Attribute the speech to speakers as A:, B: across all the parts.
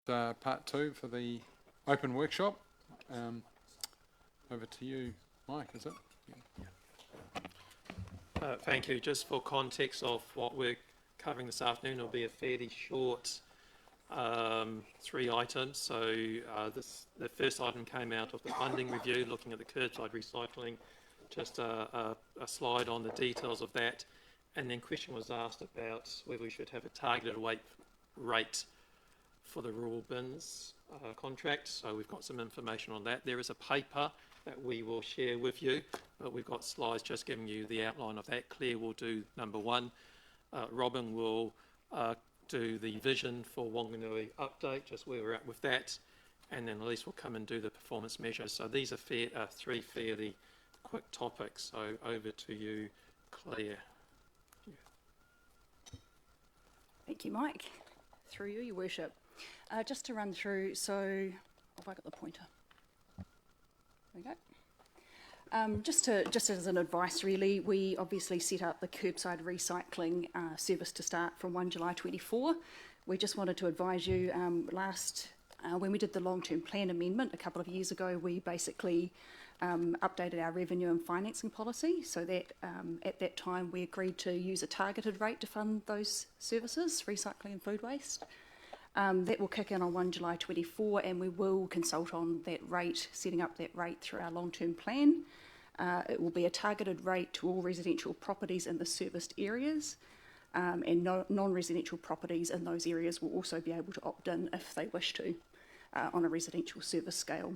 A: part two for the open workshop. Over to you, Mike, is it? Yeah.
B: Thank you. Just for context of what we're covering this afternoon, it'll be a fairly short 3 items. So the first item came out of the funding review, looking at the curbside recycling, just a slide on the details of that. And then question was asked about whether we should have a targeted rate for the rural bins contract. So we've got some information on that. There is a paper that we will share with you, but we've got slides just giving you the outline of that. Claire will do number one. Robin will do the vision for Whanganui update, just where we're at with that. And then Elise will come and do the performance measures. So these are three fairly quick topics. So over to you, Claire.
C: Thank you, Mike. Through you, Your Worship. Just to run through, so have I got the pointer? There we go. Just as an advice, really, we obviously set up the curbside recycling service to start from 1 July 24. We just wanted to advise you, when we did the long-term plan amendment a couple of years ago, we basically updated our revenue and financing policy so that at that time we agreed to use a targeted rate to fund those services, recycling and food waste. That will kick in on 1 July 24, and we will consult on that rate, setting up that rate through our long-term plan. It will be a targeted rate to all residential properties in the serviced areas, and non-residential properties in those areas will also be able to opt in if they wish to, on a residential service scale.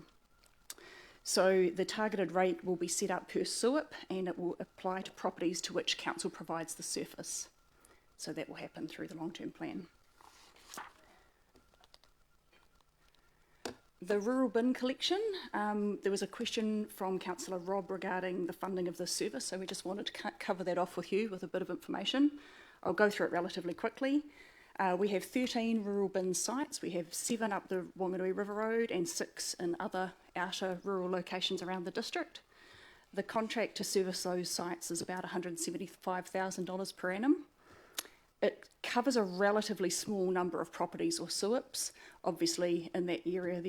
C: So the targeted rate will be set up per SUIP, and it will apply to properties to which council provides the surface. So that will happen through the long-term plan. The rural bin collection, there was a question from Councillor Rob regarding the funding of this service, so we just wanted to cover that off with you with a bit of information. I'll go through it relatively quickly. We have 13 rural bin sites. We have 7 up the Whanganui River Road and 6 in other outer rural locations around the district. The contract to service those sites is about $175,000 per annum. It covers a relatively small number of properties or SUIPs. Obviously, in that area,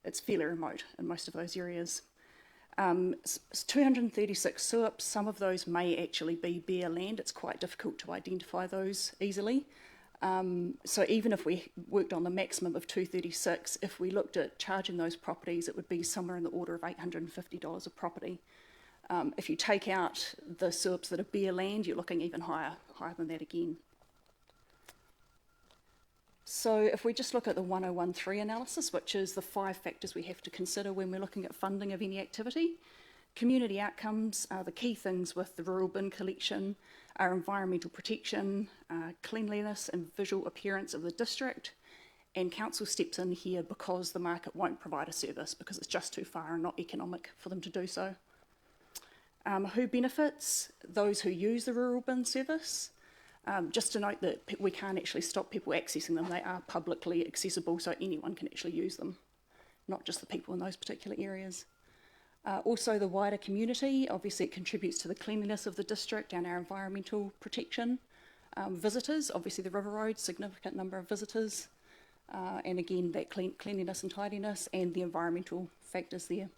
C: it's fairly remote in most of those areas. 236 SUIPs, some of those may actually be bare land. It's quite difficult to identify those easily. So even if we worked on the maximum of 236, if we looked at charging those properties, it would be somewhere in the order of $850 a property. If you take out the SUIPs that are bare land, you're looking even higher than that again. So if we just look at the 1013 analysis, which is the 5 factors we have to consider when we're looking at funding of any activity, community outcomes are the key things with the rural bin collection, are environmental protection, cleanliness and visual appearance of the district, and council steps in here because the market won't provide a service because it's just too far and not economic for them to do so. Who benefits? Those who use the rural bin service. Just to note that we can't actually stop people accessing them. They are publicly accessible, so anyone can actually use them, not just the people in those particular areas. Also the wider community, obviously it contributes to the cleanliness of the district and our environmental protection. Visitors, obviously the River Road, significant number of visitors, and again that cleanliness and tidiness and the environmental factors there.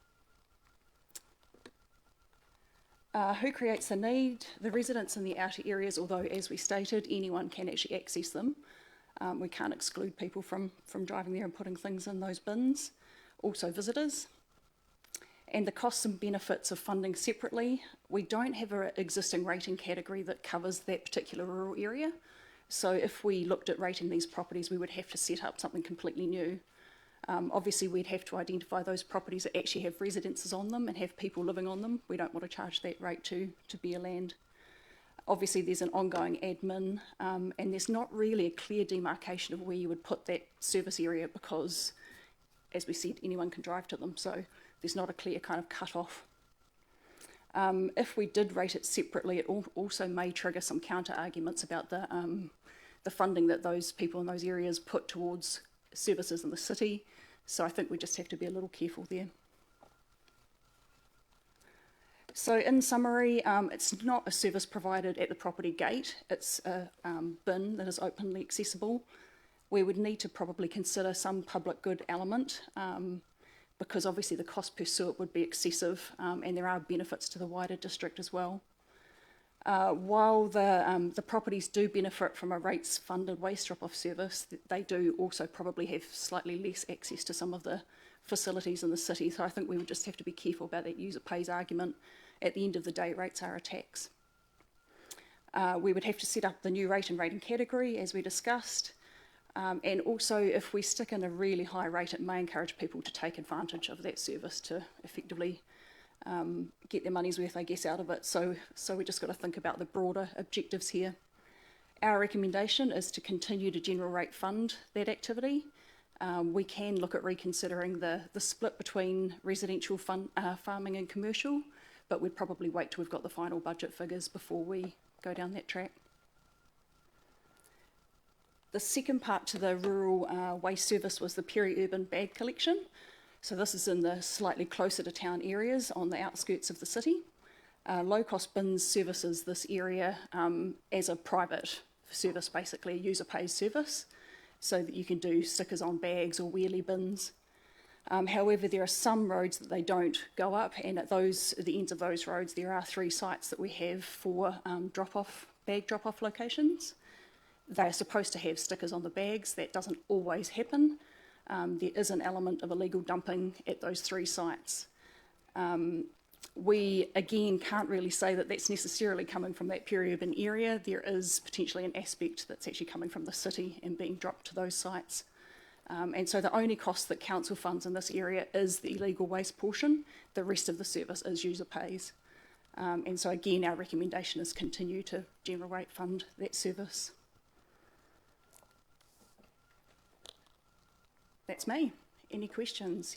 C: Who creates the need? The residents in the outer areas, although as we stated, anyone can actually access them. We can't exclude people from driving there and putting things in those bins. Also visitors. And the costs and benefits of funding separately. We don't have an existing rating category that covers that particular rural area. So if we looked at rating these properties, we would have to set up something completely new. Obviously, we'd have to identify those properties that actually have residences on them and have people living on them. We don't want to charge that rate to bare land. Obviously, there's an ongoing admin, and there's not really a clear demarcation of where you would put that service area because, as we said, anyone can drive to them, so there's not a clear kind of cut-off. If we did rate it separately, it also may trigger some counter-arguments about the funding that those people in those areas put towards services in the city, so I think we just have to be a little careful there. So in summary, it's not a service provided at the property gate, it's a bin that is openly accessible. we would need to probably consider some public good element, because obviously the cost per suit would be excessive, and there are benefits to the wider district as well. While the properties do benefit from a rates-funded waste drop-off service, they do also probably have slightly less access to some of the facilities in the city. So I think we would just have to be careful about that user pays argument. At the end of the day, rates are a tax. We would have to set up the new rate and rating category, as we discussed. And also, if we stick in a really high rate, it may encourage people to take advantage of that service to effectively get their money's worth, I guess, out of it. So we just got to think about the broader objectives here. Our recommendation is to continue to general rate fund that activity. We can look at reconsidering the split between residential farming and commercial, but we'd probably wait till we've got the final budget figures before we go down that track. The second part to the rural waste service was the peri-urban bag collection. So this is in the slightly closer to town areas on the outskirts of the city. Low-cost bins services this area as a private service, basically a user pays service, so that you can do stickers on bags or wheelie bins. However, there are some roads that they don't go up, and at the ends of those roads there are 3 sites that we have for bag drop-off locations. They're supposed to have stickers on the bags. That doesn't always happen. There is an element of illegal dumping at those 3 sites. We, again, can't really say that that's necessarily coming from that peri-urban area. There is potentially an aspect that's actually coming from the city and being dropped to those sites. And so the only cost that council funds in this area is the illegal waste portion. The rest of the service is user pays. And so, again, our recommendation is continue to general rate fund that service. That's me. Any questions?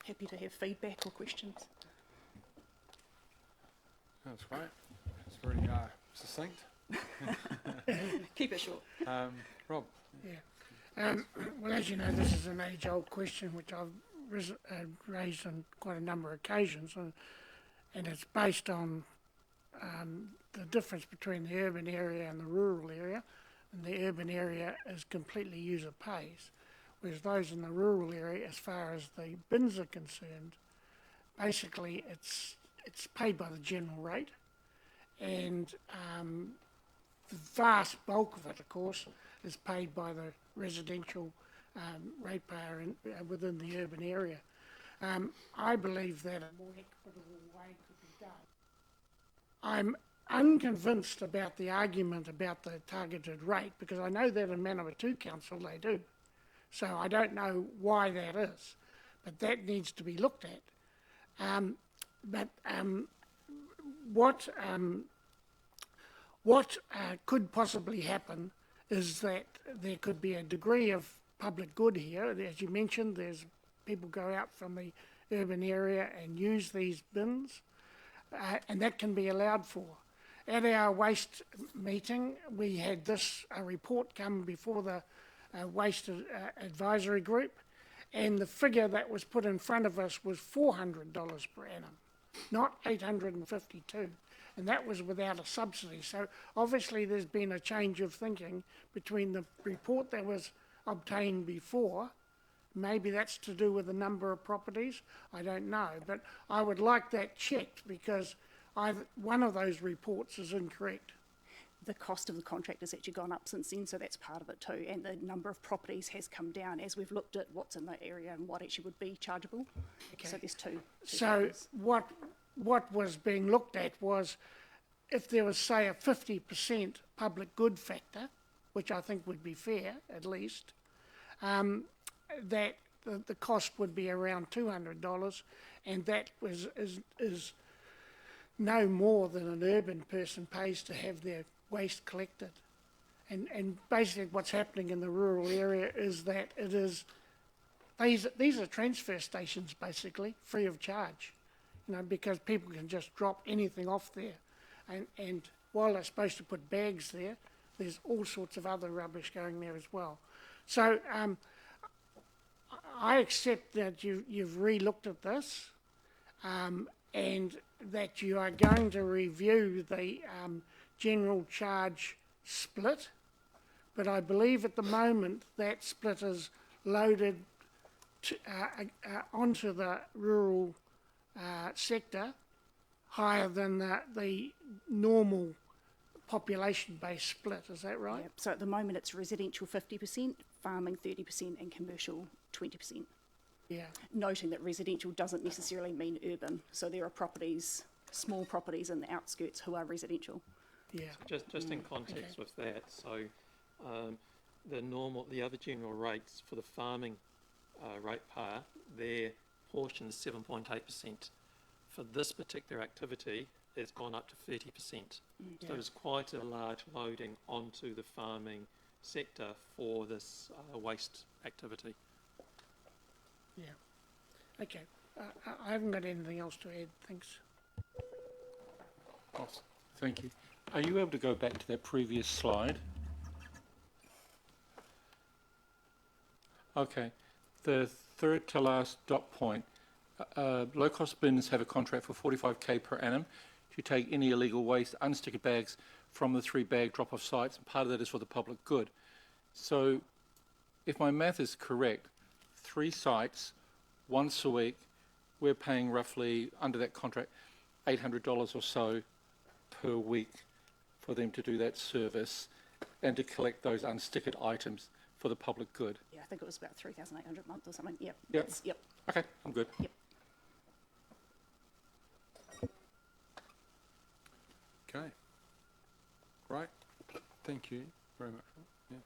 C: Happy to have feedback or questions.
A: That's great. It's very succinct.
C: Keep it short.
A: Rob?
D: Yeah. Well, as you know, this is an age-old question which I've raised on quite a number of occasions, and it's based on the difference between the urban area and the rural area. And the urban area is completely user pays, whereas those in the rural area, as far as the bins are concerned, basically it's paid by the general rate, and the vast bulk of it, of course, is paid by the residential ratepayer within the urban area. I believe that a more equitable way could be done. I'm unconvinced about the argument about the targeted rate, because I know that in Manawatu Council they do. So I don't know why that is, but that needs to be looked at. What could possibly happen is that there could be a degree of public good here. As you mentioned, there's people go out from the urban area and use these bins, and that can be allowed for. At our waste meeting, we had a report come before the waste advisory group, and the figure that was put in front of us was $400 per annum, not $852, and that was without a subsidy. So obviously there's been a change of thinking between the report that was obtained before. Maybe that's to do with the number of properties, I don't know, but I would like that checked, because one of those reports is incorrect.
C: The cost of the contract has actually gone up since then, so that's part of it too, and the number of properties has come down as we've looked at what's in the area and what actually would be chargeable. Okay. So there's two
D: So
C: factors.
D: what was being looked at was, if there was, say, a 50% public good factor, which I think would be fair, at least, that the cost would be around $200, and that is no more than an urban person pays to have their waste collected. And basically what's happening in the rural area is that these are transfer stations, basically, free of charge, because people can just drop anything off there. And while they're supposed to put bags there, there's all sorts of other rubbish going there as well. So I accept that you've re-looked at this, and that you are going to review the general charge split but I believe at the moment that split is loaded onto the rural sector higher than the normal population-based split. Is that right?
C: Yep. So at the moment it's residential 50%, farming 30% and commercial 20%.
D: Yeah.
C: Noting that residential doesn't necessarily mean urban. So there are properties, small properties in the outskirts who are residential.
D: Yeah.
B: Just in context with that, so the other general rates for the farming ratepayer, their portion is 7.8%. For this particular activity, it's gone up to 30%. So there's quite a large loading onto the farming sector for this waste activity.
D: Yeah. Okay. I haven't got anything else to add. Thanks.
A: Awesome.
E: Thank you. Are you able to go back to that previous slide? Okay. The third to last dot point. Low-cost bins have a contract for 45k per annum to take any illegal waste, unstickered bags from the 3 bag drop-off sites, and part of that is for the public good. So, if my math is correct, 3 sites, once a week, we're paying roughly, under that contract, $800 or so per week for them to do that service and to collect those unstickered items for the public good.
C: Yeah, I think it was about 3,800 a month or something. Yep.
E: Yep.
C: Yep.
E: Okay, I'm good.
C: Yep.
A: Okay. Great. Thank you very much. Yeah.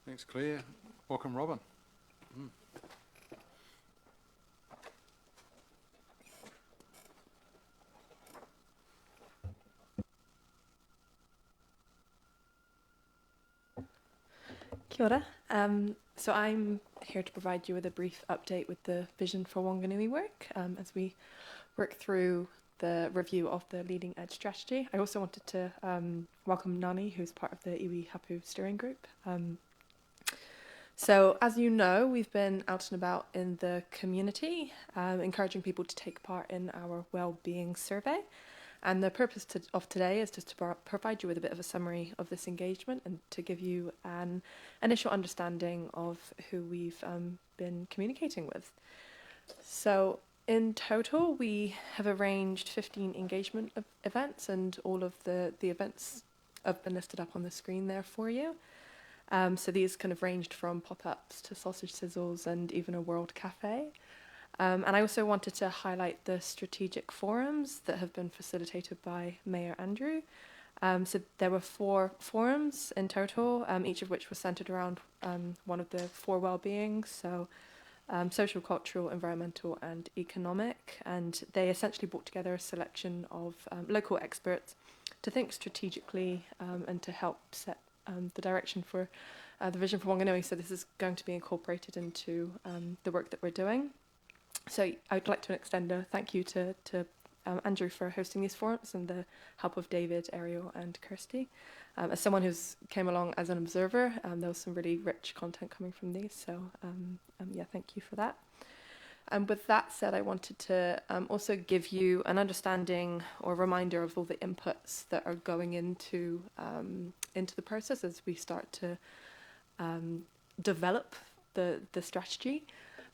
A: Thanks, Claire. Welcome, Robin.
F: Kia ora. So I'm here to provide you with a brief update with the Vision for Whanganui work as we work through the review of the leading edge strategy. I also wanted to welcome Nani, who's part of the Iwi Hapu steering group. So as you know, we've been out and about in the community, encouraging people to take part in our well-being survey. And the purpose of today is just to provide you with a bit of a summary of this engagement and to give you an initial understanding of who we've been communicating with. So in total, we have arranged 15 engagement events, and all of the events have been listed up on the screen there for you. So these kind of ranged from pop-ups to sausage sizzles and even a world cafe. And I also wanted to highlight the strategic forums that have been facilitated by Mayor Andrew. So there were 4 forums in total, each of which was centred around one of the 4 well-beings, so social, cultural, environmental and economic. And they essentially brought together a selection of local experts to think strategically and to help set the direction for the Vision for Whanganui. So this is going to be incorporated into the work that we're doing. So I'd like to extend a thank you to Andrew for hosting these forums and the help of David, Ariel and Kirsty. As someone who's came along as an observer, there was some really rich content coming from these, so yeah, thank you for that. And with that said, I wanted to also give you an understanding or reminder of all the inputs that are going into the process as we start to develop the strategy.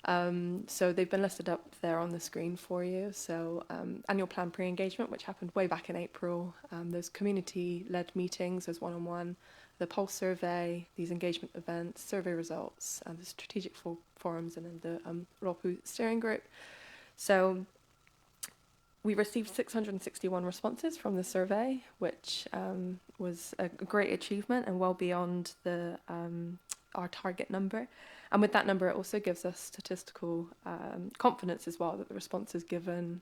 F: So they've been listed up there on the screen for you. So annual plan pre-engagement, which happened way back in April. Those community-led meetings, those one-on-one, the pulse survey, these engagement events, survey results, the strategic forums, and then the Ropu steering group. So we received 661 responses from the survey, which was a great achievement and well beyond our target number. And with that number, it also gives us statistical confidence as well that the responses given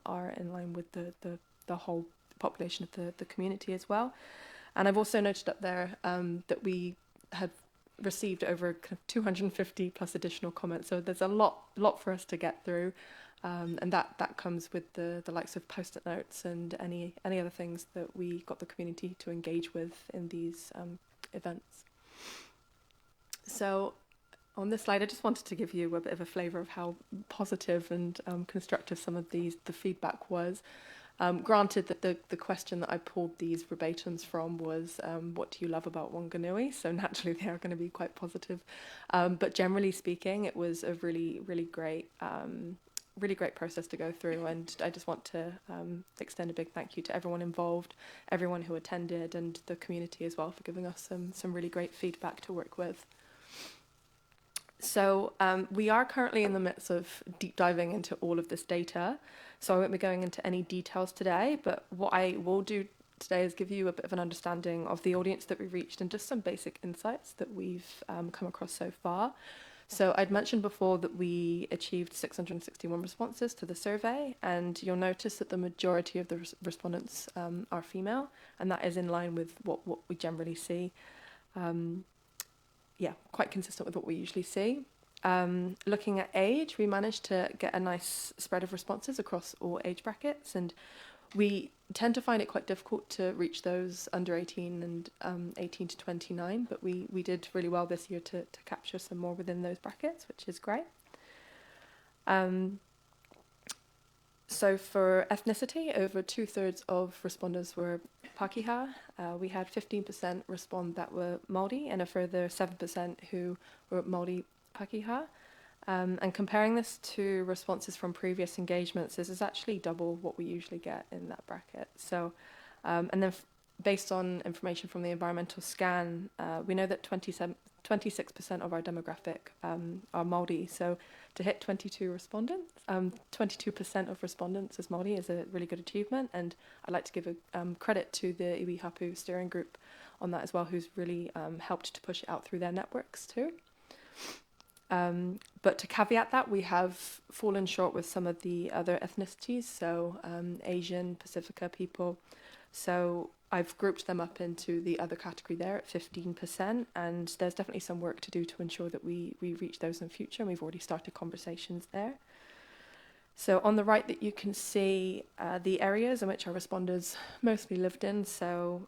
F: are in line with the whole population of the community as well. And I've also noted up there that we have received over kind of 250 plus additional comments. So there's a lot for us to get through. And that comes with the likes of post-it notes and any other things that we got the community to engage with in these events. So On this slide, I just wanted to give you a bit of a flavour of how positive and constructive some of the feedback was. Granted that the question that I pulled these verbatims from was, what do you love about Whanganui? So naturally they are going to be quite positive. But generally speaking, it was a really, really great process to go through. And I just want to extend a big thank you to everyone involved, everyone who attended, and the community as well for giving us some really great feedback to work with. So we are currently in the midst of deep diving into all of this data. So I won't be going into any details today, but what I will do today is give you a bit of an understanding of the audience that we reached and just some basic insights that we've come across so far. So I'd mentioned before that we achieved 661 responses to the survey, and you'll notice that the majority of the respondents are female, and that is in line with what we generally see. Yeah, quite consistent with what we usually see. Looking at age, we managed to get a nice spread of responses across all age brackets, and we tend to find it quite difficult to reach those under 18 and 18 to 29, but we did really well this year to capture some more within those brackets, which is great. So for ethnicity, over 2/3 of responders were Pakeha. We had 15% respond that were Māori, and a further 7% who were Māori Pakeha. And comparing this to responses from previous engagements, this is actually double what we usually get in that bracket. So, and then based on information from the environmental scan, we know that 26% of our demographic are Māori. So to hit 22% of respondents as Māori is a really good achievement. And I'd like to give a credit to the Iwi Hapu steering group on that as well, who's really helped to push it out through their networks too. But to caveat that, we have fallen short with some of the other ethnicities, so Asian, Pacifica people. So I've grouped them up into the other category there at 15%, and there's definitely some work to do to ensure that we reach those in future, and we've already started conversations there. So on the right that you can see the areas in which our responders mostly lived in, so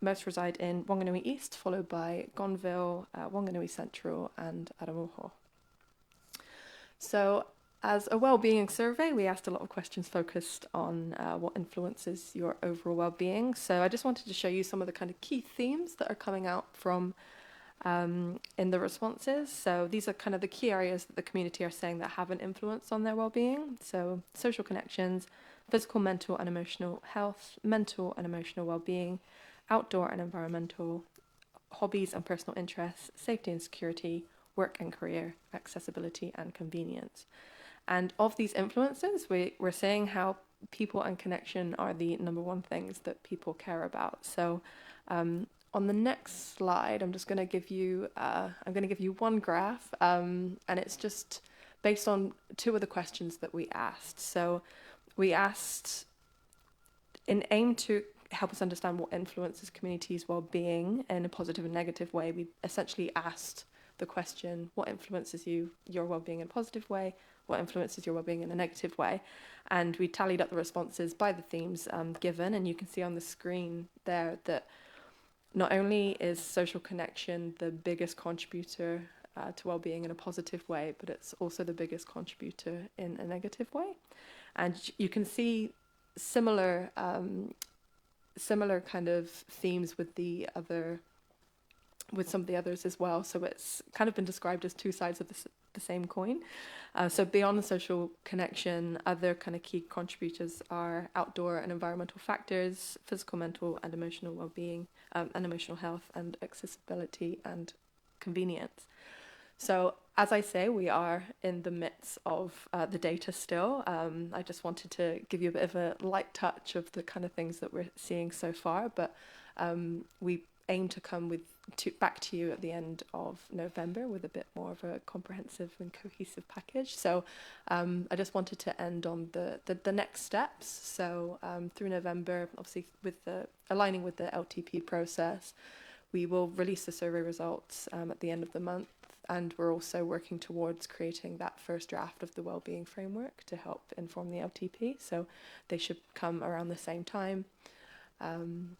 F: most reside in Whanganui East, followed by Gonville, Whanganui Central, and Aramoho. So as a well-being survey, we asked a lot of questions focused on what influences your overall well-being. So I just wanted to show you some of the kind of key themes that are coming out from in the responses. So these are kind of the key areas that the community are saying that have an influence on their well-being. So social connections, physical, mental, and emotional health, mental and emotional well-being, outdoor and environmental, hobbies and personal interests, safety and security, work and career, accessibility and convenience. And of these influences, we're saying how people and connection are the number one things that people care about. So on the next slide, I'm just going to give you one graph, and it's just based on two of the questions that we asked. So we asked in aim to help us understand what influences communities' well-being in a positive and negative way. We essentially asked the question, what influences your well-being in a positive way? What influences your well-being in a negative way? And we tallied up the responses by the themes given, and you can see on the screen there that not only is social connection the biggest contributor to well-being in a positive way, but it's also the biggest contributor in a negative way. And you can see similar kind of themes with some of the others as well. So it's kind of been described as two sides of the same coin. So beyond social connection, other kind of key contributors are outdoor and environmental factors, physical, mental, and emotional well-being, and emotional health, and accessibility and convenience. So as I say, we are in the midst of the data still. I just wanted to give you a bit of a light touch of the kind of things that we're seeing so far, but we aim to come back to you at the end of November with a bit more of a comprehensive and cohesive package. So I just wanted to end on the next steps. So through November, obviously with aligning with the LTP process, we will release the survey results at the end of the month. And we're also working towards creating that first draft of the wellbeing framework to help inform the LTP. So they should come around the same time. And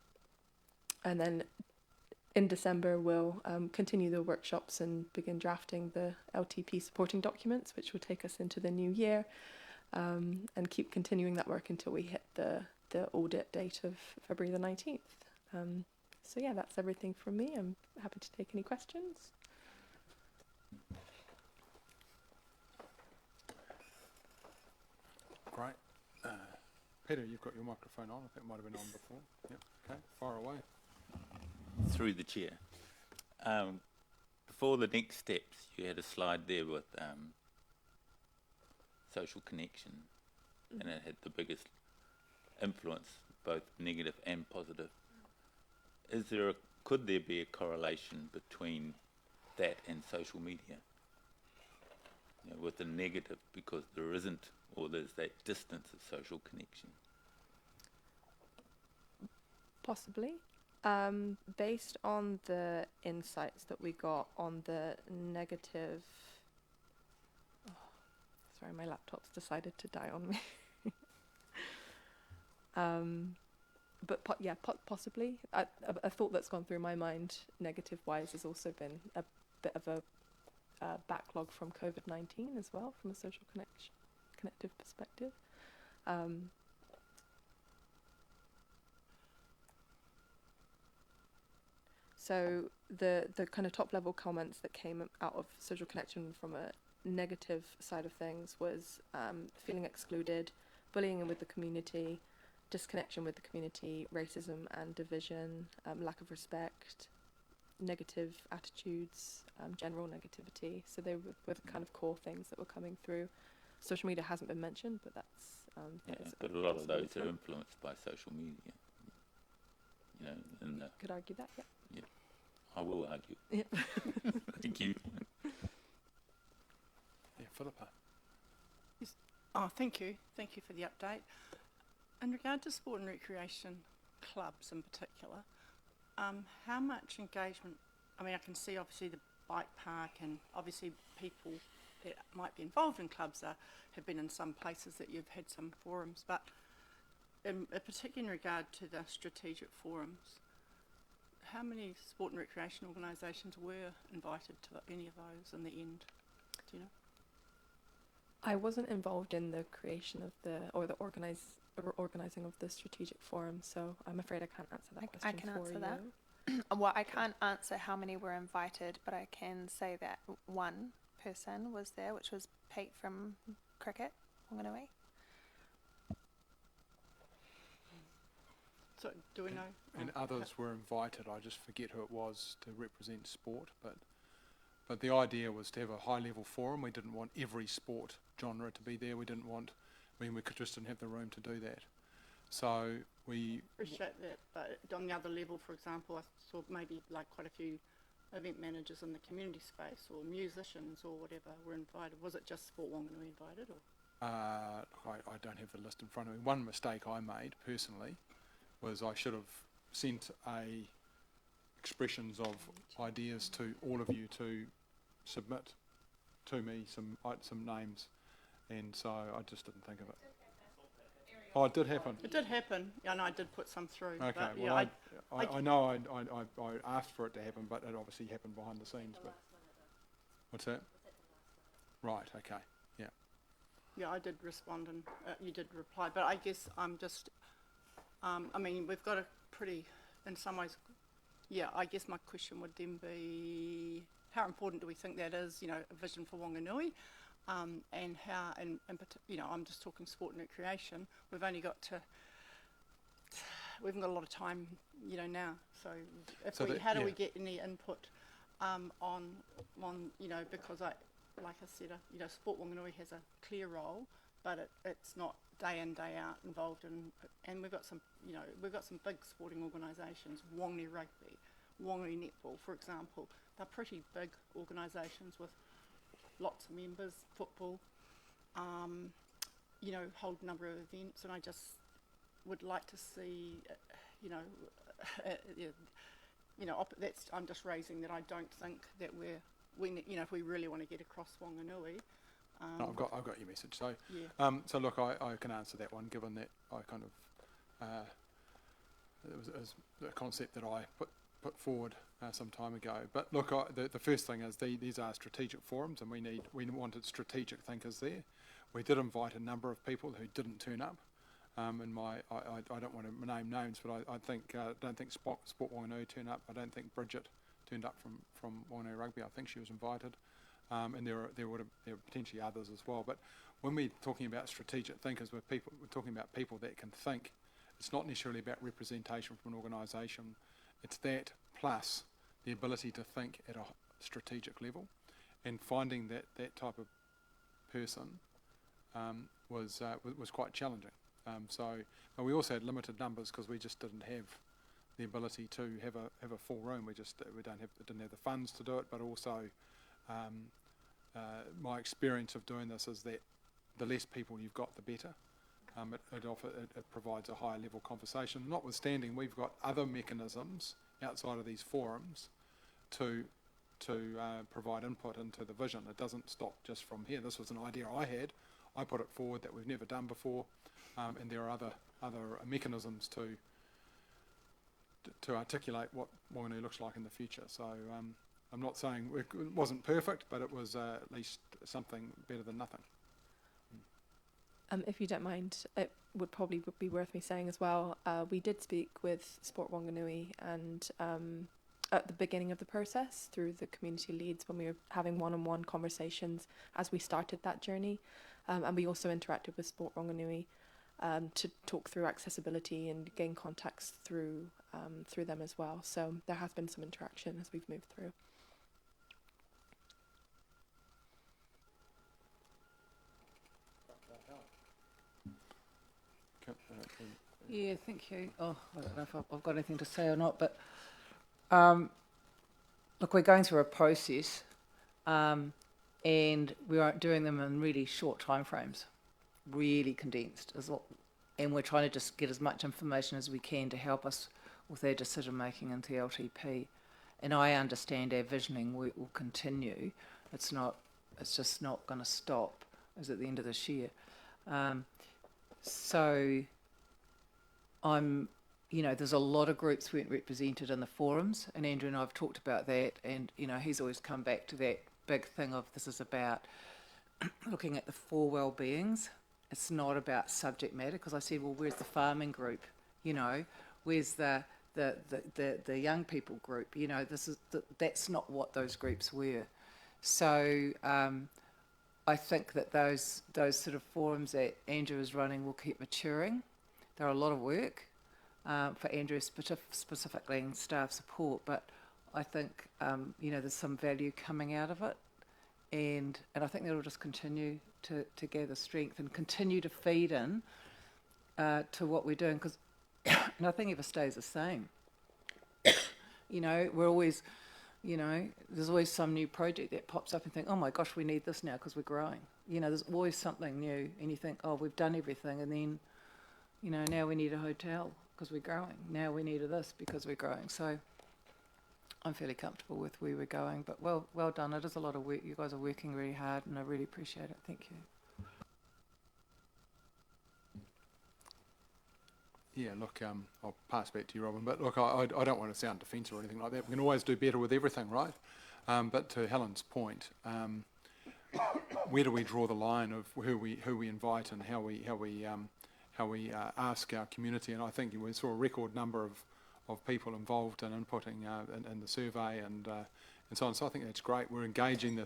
F: then in December, we'll continue the workshops and begin drafting the LTP supporting documents, which will take us into the new year, and keep continuing that work until we hit the audit date of February the 19th. So yeah, that's everything from me. I'm happy to take any questions.
A: Great. Peter, you've got your microphone on. I think it might have been on before. Yep. Okay. Fire away.
G: Through the chair. Before the next steps, you had a slide there with social connection, and it had the biggest influence, both negative and positive. Could there be a correlation between that and social media? You know, with the negative, because there isn't, or there's that distance of social connection.
F: Possibly. Based on the insights that we got on the negative... Oh, sorry, my laptop's decided to die on me. But possibly. A thought that's gone through my mind, negative-wise, has also been a bit of a backlog from COVID-19 as well, from a social connective perspective. So the kind of top level comments that came out of social connection from a negative side of things was feeling excluded, bullying with the community, disconnection with the community, racism and division, lack of respect, negative attitudes, general negativity. So they were the kind of core things that were coming through. Social media hasn't been mentioned, but that's...
G: but a lot of those are influenced by social media. You know, and
F: could argue that, yeah.
G: Yeah, I will argue.
F: Yeah.
G: Thank you.
A: Yeah, Philippa.
H: Yes. Oh, thank you. Thank you for the update. In regard to sport and recreation clubs in particular, how much engagement, I mean, I can see obviously the bike park and obviously people that might be involved in clubs have been in some places that you've had some forums, but in particular in regard to the strategic forums, how many sport and recreation organisations were invited to any of those in the end? Do you know?
F: I wasn't involved in the creation of the organising of the strategic forum, so I'm afraid I can't answer that question
I: I can
F: for
I: answer
F: you.
I: that. Well, I can't answer how many were invited, but I can say that one person was there, which was Pete from Cricket, Whanganui.
H: So do we know?
A: And others were invited. I just forget who it was to represent sport, but the idea was to have a high-level forum. We didn't want every sport genre to be there. We didn't want... I mean, we just didn't have the room to do that. So we...
H: Appreciate that, but on the other level, for example, I saw maybe like quite a few event managers in the community space or musicians or whatever were invited. Was it just Sport Whanganui invited? Or?
A: I don't have the list in front of me. One mistake I made, personally, was I should have sent expressions of ideas to all of you to submit to me some names, and so I just didn't think of it. Oh, it did happen.
H: It did happen. Yeah, and I did put some through.
A: Okay,
H: but,
A: well,
H: yeah,
A: I know I asked for it to happen, but it obviously happened behind the scenes. But what's that? Right. Okay. Yeah.
H: Yeah, I did respond and you did reply, but I guess I'm just. I mean, we've got a pretty, in some ways, yeah, I guess my question would then be, how important do we think that is, you know, a vision for Whanganui, and how, and you know, I'm just talking sport and recreation, we've only got to, we haven't got a lot of time, you know, now, so if
A: so
H: how do
A: yeah.
H: we get any input on, you know, because like I said, you know, Sport Whanganui has a clear role, but it's not day in, day out involved in, and we've got some, you know, we've got some big sporting organisations, Whanganui Rugby, Whanganui Netball, for example. They're pretty big organisations with lots of members, football, you know, hold a number of events, and I just would like to see, you know, you know, that's, I'm just raising that I don't think that you know, if we really want to get across Whanganui.
A: No, I've got your message. So,
H: yeah.
A: So look, I can answer that one, given that I kind of it was a concept that I put put forward some time ago. But look, the first thing is these are strategic forums, and we wanted strategic thinkers there. We did invite a number of people who didn't turn up. I don't want to name names, but I don't think Sport Whanganui turned up. I don't think Bridget turned up from Whanganui Rugby. I think she was invited, and there were potentially others as well. But when we're talking about strategic thinkers, we're talking about people that can think. It's not necessarily about representation from an organisation. It's that plus the ability to think at a strategic level, and finding that type of person was quite challenging. But we also had limited numbers because we just didn't have the ability to have a full room. We didn't have the funds to do it. But also, my experience of doing this is that the less people you've got, the better. It provides a higher level conversation. Notwithstanding, we've got other mechanisms outside of these forums to provide input into the vision. It doesn't stop just from here. This was an idea I had. I put it forward that we've never done before, and there are other mechanisms to articulate what Whanganui looks like in the future. So I'm not saying it wasn't perfect, but it was at least something better than nothing.
F: If you don't mind, it would probably be worth me saying as well, we did speak with Sport Whanganui and at the beginning of the process through the community leads when we were having one-on-one conversations as we started that journey. And we also interacted with Sport Whanganui to talk through accessibility and gain contacts through them as well. So there has been some interaction as we've moved through.
J: Yeah, thank you. Oh, I don't know if I've got anything to say or not, but look, we're going through a process, and we are doing them in really short time frames, really condensed, and we're trying to just get as much information as we can to help us with our decision making into LTP. And I understand our visioning work will continue. It's just not going to stop as at the end of this year. So there's a lot of groups weren't represented in the forums, and Andrew and I have talked about that, and he's always come back to that big thing of this is about looking at the four well-beings. It's not about subject matter, because I said, well, where's the farming group? Where's the young people group? That's not what those groups were. So I think that those sort of forums that Andrew is running will keep maturing. They're a lot of work for Andrew specifically and staff support, but I think there's some value coming out of it, and I think that'll just continue to gather strength and continue to feed in to what we're doing, because nothing ever stays the same. We're always, there's always some new project that pops up and think, oh my gosh, we need this now because we're growing. There's always something new, and you think, oh, we've done everything, and then now we need a hotel because we're growing. Now we need this because we're growing. So I'm fairly comfortable with where we're going, but well done. It is a lot of work. You guys are working really hard, and I really appreciate it. Thank you.
A: Yeah, look, I'll pass back to you, Robin, but look, I don't want to sound defensive or anything like that. We can always do better with everything, right? But to Helen's point, where do we draw the line of who we invite and how we ask our community? And I think we saw a record number of people involved in inputting in the survey and so on. So I think that's great. We're engaging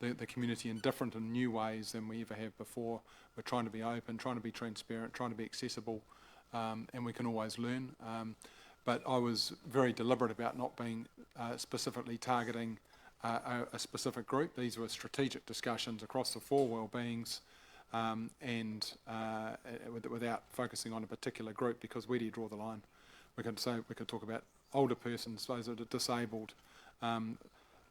A: the community in different and new ways than we ever have before. We're trying to be open, trying to be transparent, trying to be accessible, and we can always learn. But I was very deliberate about not being specifically targeting a specific group. These were strategic discussions across the four well-beings, and without focusing on a particular group, because where do you draw the line? We could talk about older persons, those that are disabled,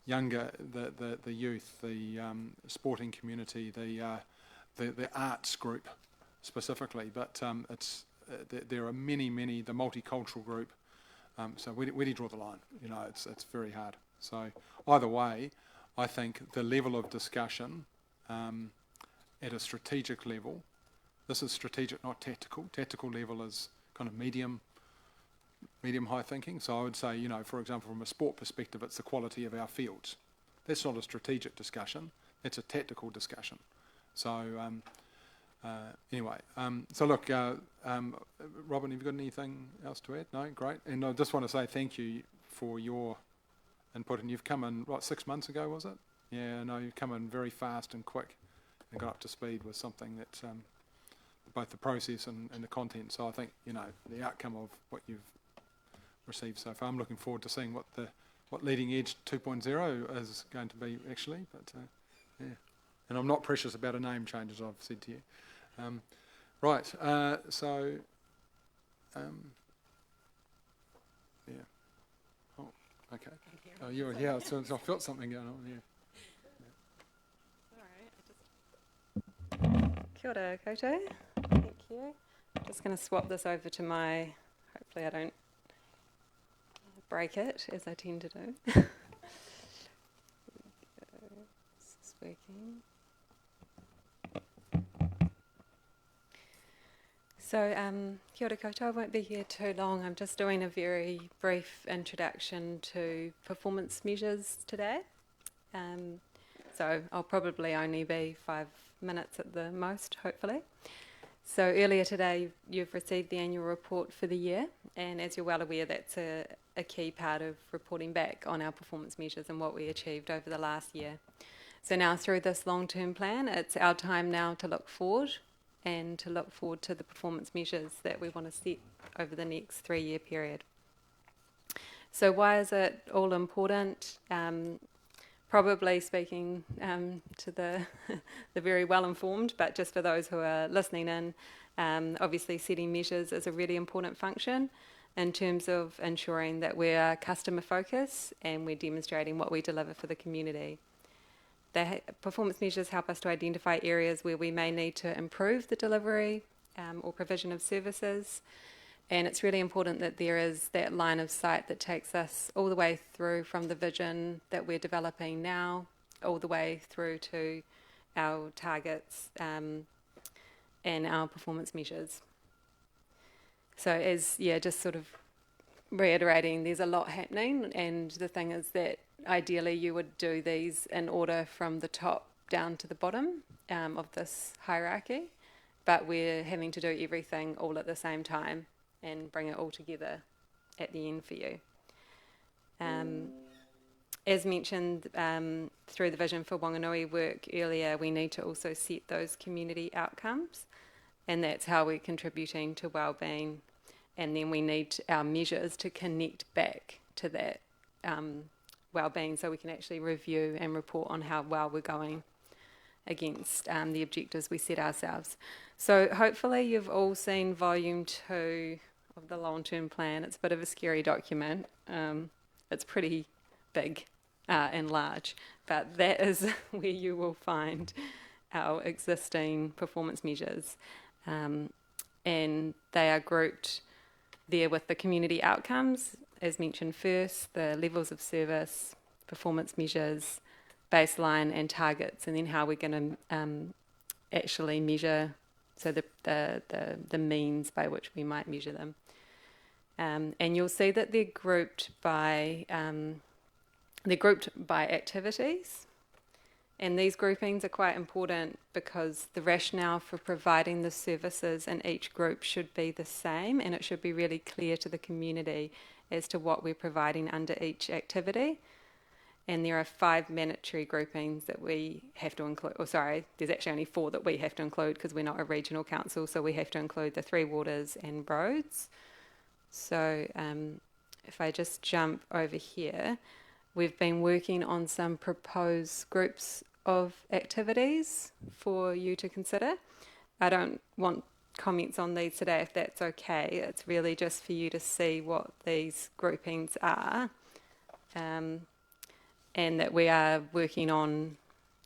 A: younger, the youth, the sporting community, the arts group specifically. But there are many, the multicultural group. So where do you draw the line? It's very hard. So either way, I think the level of discussion at a strategic level, this is strategic, not tactical. Tactical level is kind of medium, medium-high thinking. So I would say, you know, for example, from a sport perspective, it's the quality of our fields. That's not a strategic discussion, that's a tactical discussion. So anyway, so look, Robin, have you got anything else to add? No? Great. And I just want to say thank you for your input. And you've come in, what, 6 months ago, was it? Yeah, no, you've come in very fast and quick and got up to speed with something that both the process and the content. So I think, you know, the outcome of what you've received so far, I'm looking forward to seeing what Leading Edge 2.0 is going to be actually. But yeah, and I'm not precious about a name change, as I've said to you. Right, so yeah. Oh, okay. Oh, you're here. So I felt something going on. Yeah.
K: Kia ora koutou. Thank you. I'm just going to swap this over to my, hopefully I don't break it, as I tend to do. This is working. So, kia ora koutou, I won't be here too long. I'm just doing a very brief introduction to performance measures today. So I'll probably only be 5 minutes at the most, hopefully. So earlier today, you've received the annual report for the year, and as you're well aware, that's a key part of reporting back on our performance measures and what we achieved over the last year. So now through this long-term plan, it's our time now to look forward and to look forward to the performance measures that we want to set over the next 3-year period. So why is it all important? Probably speaking to the very well-informed, but just for those who are listening in, obviously setting measures is a really important function in terms of ensuring that we're customer-focused and we're demonstrating what we deliver for the community. The performance measures help us to identify areas where we may need to improve the delivery or provision of services. And it's really important that there is that line of sight that takes us all the way through from the vision that we're developing now, all the way through to our targets and our performance measures. So just sort of reiterating, there's a lot happening, and the thing is that ideally you would do these in order from the top down to the bottom of this hierarchy, but we're having to do everything all at the same time and bring it all together at the end for you. As mentioned through the Vision for Whanganui work earlier, we need to also set those community outcomes, and that's how we're contributing to wellbeing. And then we need our measures to connect back to that wellbeing, so we can actually review and report on how well we're going against the objectives we set ourselves. So hopefully you've all seen volume 2 of the long-term plan. It's a bit of a scary document. It's pretty big and large, but that is where you will find our existing performance measures, and they are grouped there with the community outcomes, as mentioned first, the levels of service, performance measures, baseline and targets, and then how we're going to actually measure, so the means by which we might measure them. And you'll see that they're grouped by activities, and these groupings are quite important because the rationale for providing the services in each group should be the same, and it should be really clear to the community as to what we're providing under each activity. And there are 5 mandatory groupings that we have to include, there's actually only 4 that we have to include because we're not a regional council, so we have to include the 3 waters and roads. So if I just jump over here, we've been working on some proposed groups of activities for you to consider. I don't want comments on these today, if that's okay. It's really just for you to see what these groupings are, and that we are working on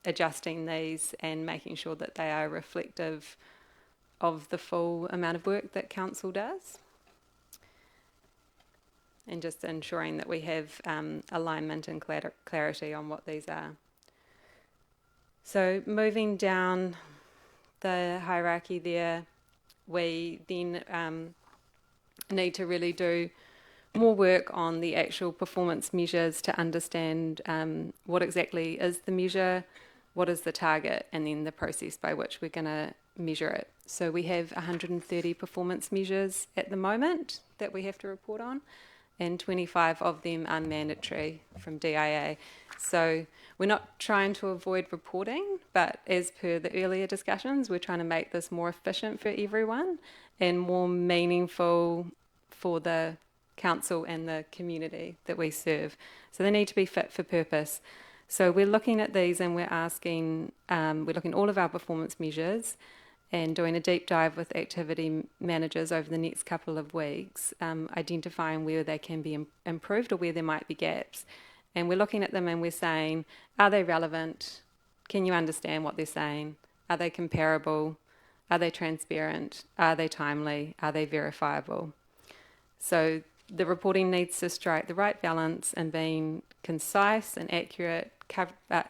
K: adjusting these and making sure that they are reflective of the full amount of work that council does, and just ensuring that we have alignment and clarity on what these are. So moving down the hierarchy there, we then need to really do more work on the actual performance measures to understand what exactly is the measure, what is the target, and then the process by which we're going to measure it. So we have 130 performance measures at the moment that we have to report on, and 25 of them are mandatory from DIA. So we're not trying to avoid reporting, but as per the earlier discussions, we're trying to make this more efficient for everyone and more meaningful for the council and the community that we serve. So they need to be fit for purpose. So we're looking at these and we're asking, we're looking at all of our performance measures and doing a deep dive with activity managers over the next couple of weeks, identifying where they can be improved or where there might be gaps. And we're looking at them and we're saying, are they relevant? Can you understand what they're saying? Are they comparable? Are they transparent? Are they timely? Are they verifiable? So the reporting needs to strike the right balance and being concise and accurate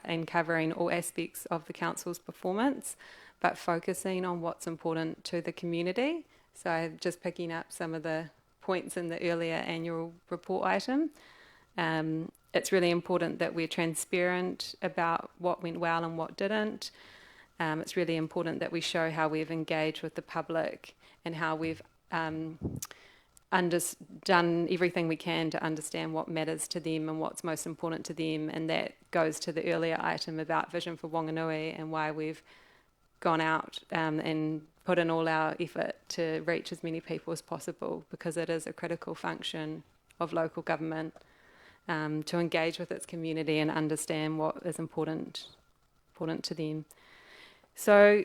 K: and covering all aspects of the council's performance, but focusing on what's important to the community. So just picking up some of the points in the earlier annual report item. It's really important that we're transparent about what went well and what didn't. It's really important that we show how we've engaged with the public and how we've done everything we can to understand what matters to them and what's most important to them. And that goes to the earlier item about Vision for Whanganui and why we've gone out and put in all our effort to reach as many people as possible, because it is a critical function of local government to engage with its community and understand what is important to them. So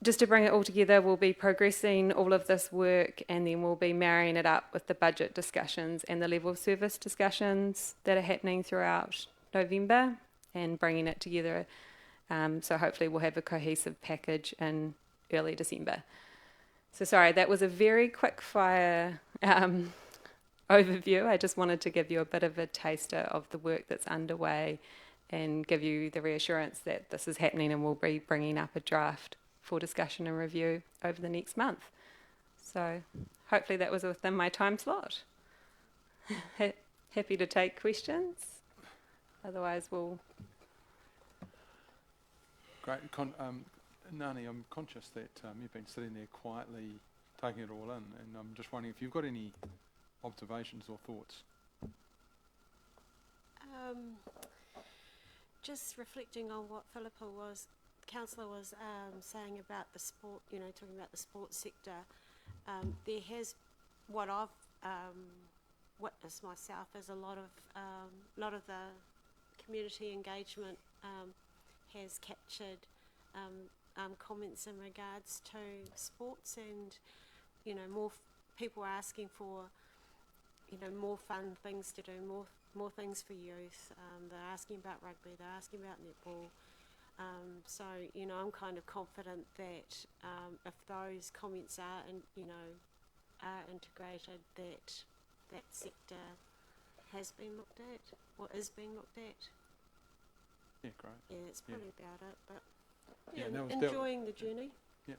K: just to bring it all together, we'll be progressing all of this work and then we'll be marrying it up with the budget discussions and the level of service discussions that are happening throughout November and bringing it together. So hopefully we'll have a cohesive package in early December. So sorry, that was a very quick fire overview. I just wanted to give you a bit of a taster of the work that's underway and give you the reassurance that this is happening and we'll be bringing up a draft for discussion and review over the next month. So hopefully that was within my time slot. Happy to take questions. Otherwise we'll...
A: Great. Nani, I'm conscious that you've been sitting there quietly taking it all in, and I'm just wondering if you've got any observations or thoughts.
L: Just reflecting on what Councillor was saying about the sport, talking about the sports sector, there has, what I've witnessed myself, is a lot of the community engagement has captured comments in regards to sports, and more people are asking for more fun things to do, more things for youth. They're asking about rugby, they're asking about netball. So I'm kind of confident that if those comments are integrated, that sector has been looked at or is being looked at.
A: Yeah, great.
L: Yeah, that's probably about it. But
A: enjoying
L: the journey.
A: Yeah.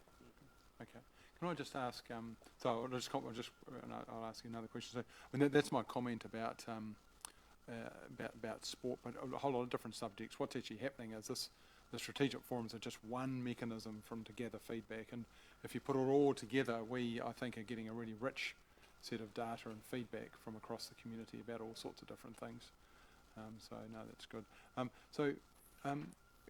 A: Okay. Can I just ask? So I'll ask you another question. So, that's my comment about sport, but a whole lot of different subjects. What's actually happening is the strategic forums are just one mechanism to gather feedback, and if you put it all together, I think, are getting a really rich set of data and feedback from across the community about all sorts of different things. So no, that's good.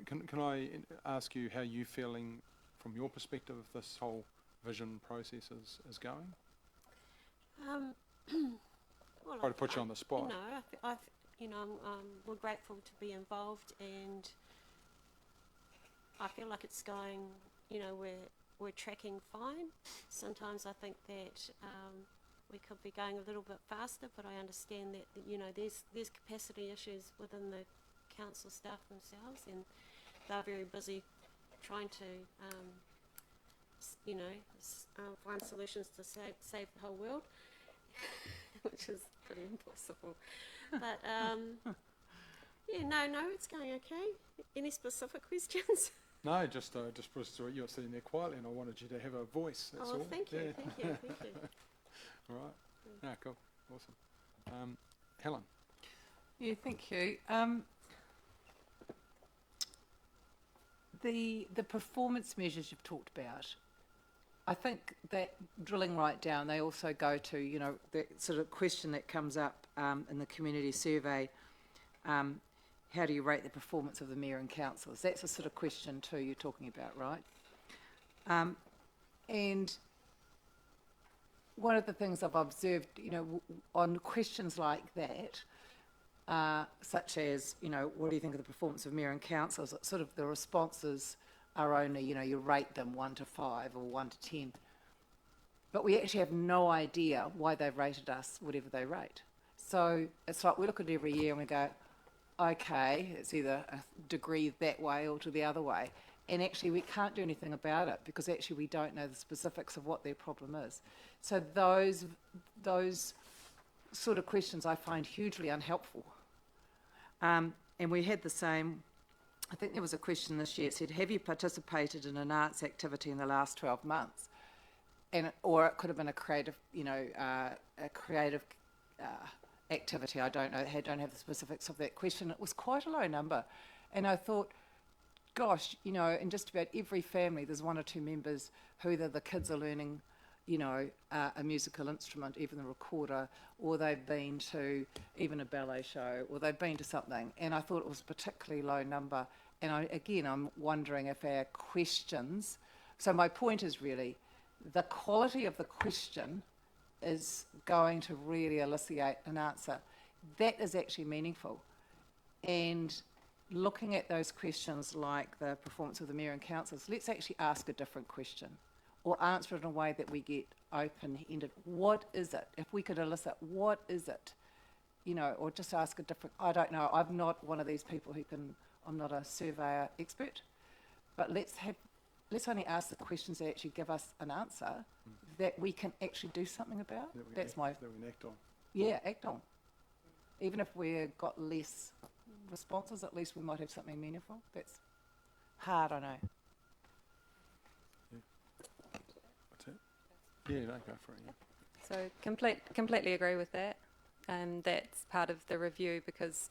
A: Can I ask you how you're feeling from your perspective of this whole vision process is going?
L: Well,
A: Try to put you on the spot.
L: We're grateful to be involved, and I feel like it's going. We're tracking fine. Sometimes I think that we could be going a little bit faster, but I understand that there's capacity issues within the council staff themselves, and they're very busy trying to find solutions to save the whole world, which is pretty impossible. But it's going okay. Any specific questions?
A: No, just you're sitting there quietly, and I wanted you to have a voice. That's all.
L: Thank you,
A: Yeah.
L: thank you.
A: All right. Yeah, cool. Awesome. Helen?
J: Yeah, thank you. The performance measures you've talked about, I think that drilling right down, they also go to, you know, the sort of question that comes up in the community survey, how do you rate the performance of the mayor and councillors? That's the sort of question too you're talking about, right? And one of the things I've observed, you know, on questions like that, such as, you know, what do you think of the performance of mayor and councillors? Sort of the responses are only, you know, you rate them 1 to 5 or 1 to 10. But we actually have no idea why they've rated us whatever they rate. So it's like we look at it every year and we go, okay, it's either a degree that way or to the other way. And actually we can't do anything about it because actually we don't know the specifics of what their problem is. So those sort of questions I find hugely unhelpful. And we had the same, I think there was a question this year, it said, have you participated in an arts activity in the last 12 months? And, or it could have been a creative, you know, a creative activity, I don't know, I don't have the specifics of that question. It was quite a low number. And I thought, gosh, you know, in just about every family there's 1 or 2 members who either the kids are learning, you know, a musical instrument, even the recorder, or they've been to even a ballet show, or they've been to something. And I thought it was a particularly low number. And I'm wondering if our questions, so my point is really, the quality of the question is going to really elicit an answer. That is actually meaningful. And looking at those questions like the performance of the mayor and councillors, let's actually ask a different question or answer it in a way that we get open-ended. What is it? If we could elicit, what is it? You know, or just ask a different, I don't know, I'm not one of these people who can, I'm not a surveyor expert, but let's only ask the questions that actually give us an answer that we can actually do something about. That we can
A: act on.
J: Yeah, act on. Even if we've got less responses, at least we might have something meaningful. That's hard, I know.
A: That's it? Yeah, no, go for it, yeah.
K: So completely agree with that. That's part of the review because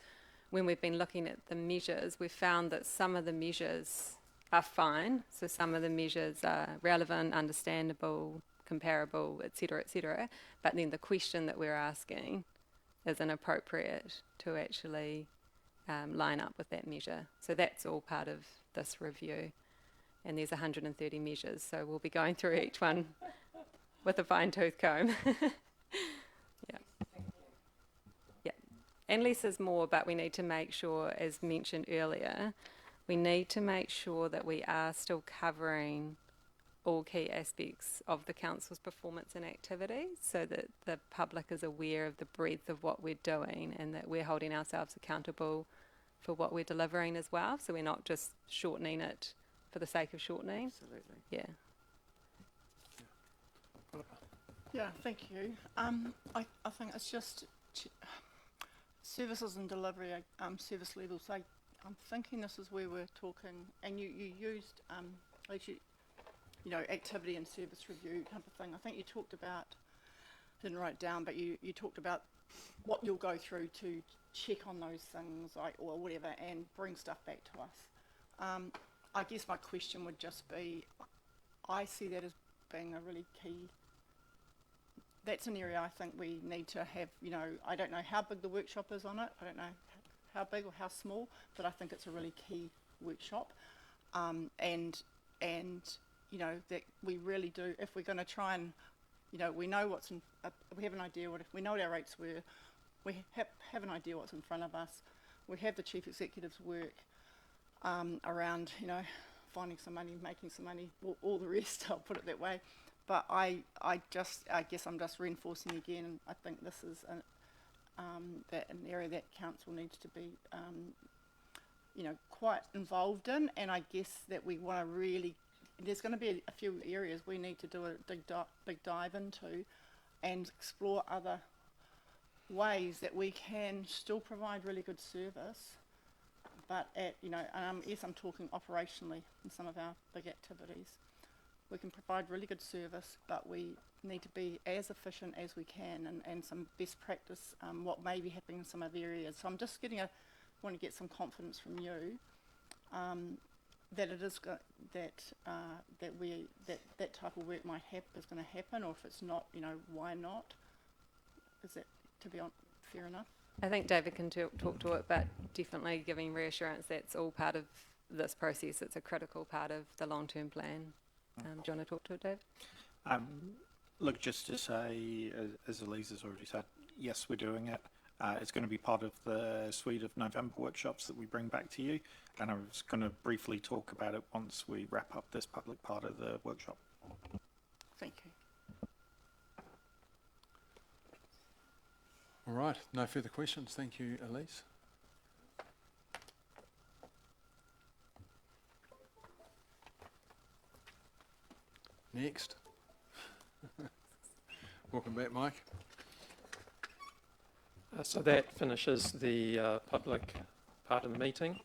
K: when we've been looking at the measures, we've found that some of the measures are fine. So some of the measures are relevant, understandable, comparable, etc. But then the question that we're asking is inappropriate to actually line up with that measure. So that's all part of this review. And there's 130 measures, so we'll be going through each one with a fine-tooth comb. Yeah. And less is more, but we need to make sure, as mentioned earlier, we need to make sure that we are still covering all key aspects of the council's performance and activities so that the public is aware of the breadth of what we're doing and that we're holding ourselves accountable for what we're delivering as well. So we're not just shortening it for the sake of shortening.
J: Absolutely.
K: Yeah.
H: Yeah, thank you. I think it's just services and delivery, service levels. I'm thinking this is where we're talking, and you used actually, you know, activity and service review type of thing. I think you talked about, didn't write it down, but you talked about what you'll go through to check on those things, like, or whatever, and bring stuff back to us. I guess my question would just be, I see that as being a really key. That's an area I think we need to have, you know, I don't know how big the workshop is on it. I don't know how big or how small, but I think it's a really key workshop. And you know, that we really do, if we're going to try and, you know, we know what's in, we have an idea what, if we know what our rates were, we have an idea what's in front of us, we have the chief executive's work around, you know, finding some money, making some money, all the rest, I'll put it that way. But I guess I'm just reinforcing again, I think this is that an area that council needs to be, you know, quite involved in, and I guess that we want to really, there's going to be a few areas we need to do a big dive into and explore other ways that we can still provide really good service, but at, you know, yes, I'm talking operationally in some of our big activities. We can provide really good service, but we need to be as efficient as we can, and some best practice, what may be happening in some other areas. So I'm just want to get some confidence from you that it is that type of work is going to happen, or if it's not, why not? Is that, to be fair enough?
K: I think David can talk to it, but definitely giving reassurance that's all part of this process. It's a critical part of the long-term plan. Do you want to talk to it, David?
M: Look, just to say, as Elise has already said, yes, we're doing it. It's going to be part of the suite of November workshops that we bring back to you, and I was going to briefly talk about it once we wrap up this public part of the workshop.
H: Thank you.
A: All right, no further questions. Thank you, Elise. Next. Welcome back, Mike.
B: So that finishes the public part of the meeting.